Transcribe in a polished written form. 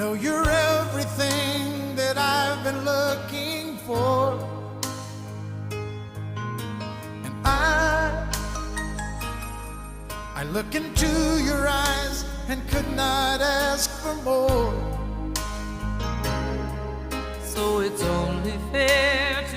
know you're everything that I've been looking for, and I look into your eyes and could not ask for more. So it's only fair to